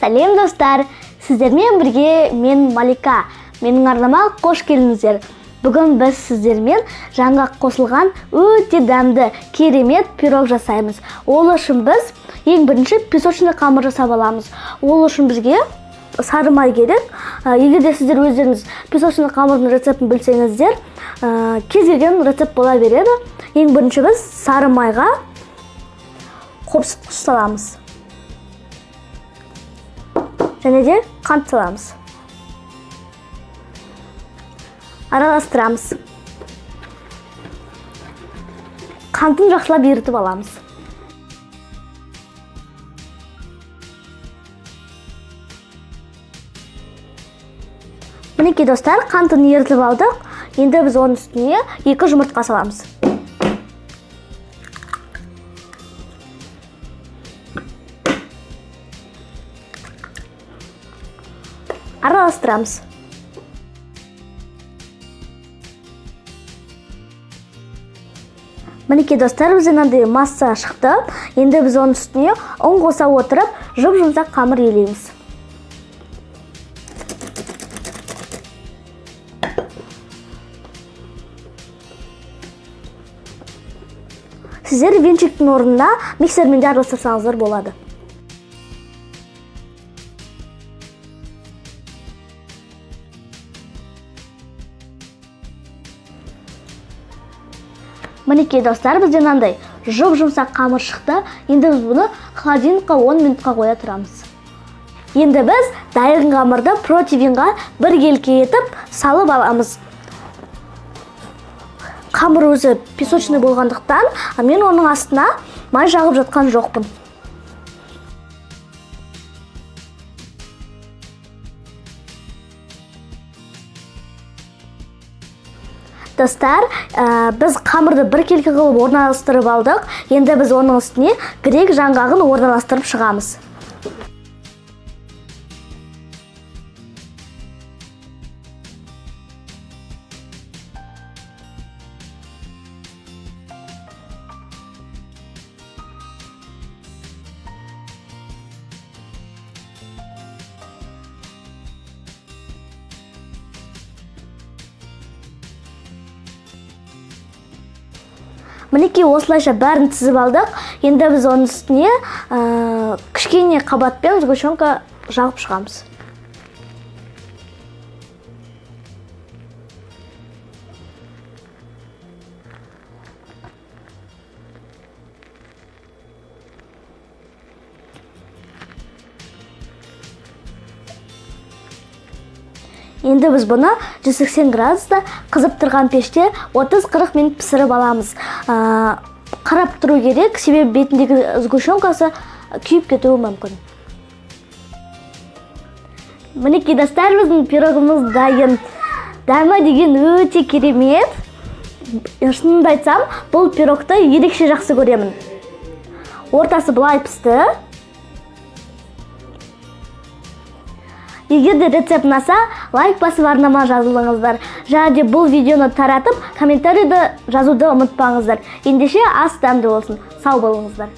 Сәлем достар, сіздермен бірге мен Малика. Менің арнама қош келдіңіздер. Бүгін біз сіздермен жаңа қосылған өте дәмді, керемет пирог жасаймыз. Ол үшін біз ең бірінші песочный қамыр жасап аламыз. Ол үшін бізге сары май керек. Егер де сіздер өздеріңіз песочный қамырдың рецептін білсеңіздер, кез келген рецепт бола береді. Ең бірінші біз сары майға қопсытқыш саламыз. Және де қант саламыз. Араластырамыз. Қантын жақсылап ерітіп аламыз. Мінекей достар, қантын ерітіп алдық. Енді біз оның үстіне 2 жұмыртқа саламыз. Араластырамыз. Мінекей достар, бізден мынандай масса шықты. Енді біз оның үстіне ұн қоса отырып, жұп-жұмсақ қамыр илейміз. Сіздер венчиктің орнына миксермен де араластырсаңыздар болады. Мінекей достар, бізден мынандай жұп-жұмсақ қамыр шықты. Енді біз бұны холодильникқа 10 минутқа қоя тұрамыз. Енді біз дайын қамырды противинға бір келке етіп салып аламыз. Қамыр өзі песочный болғандықтан, мен оның астына май жағып жатқан жоқпын. Достар, біз қамырды бір келке қылып орналастырып алдық. Енді біз оның үстіне грек жаңғағын орналастырып шығамыз. Мінекей осылайша бәрін тізіп алдық. Енді біз оның үстіне кішкене қабатпен сгущенка жағып шығамыз. Енді біз бұны 180 градуста қызып тұрған пеште 30-40 минут пісіріп аламыз. Қарап тұру керек, себебі бетіндегі сгущенкасы күйіп кетуі мүмкін. Мінекей достар, біздің пирогымыз дайын. Дәмі деген өте керемет. Шынымды айтсам, бұл пирогты ерекше жақсы көремін. Ортасы былай пісті. Егер де рецепт ұнаса, лайк басып арнама жазылыңыздар. Және де бұл видеоны таратып, комментарийді жазуды ұмытпаңыздар. Ендеше ас дәмді болсын. Сау болыңыздар.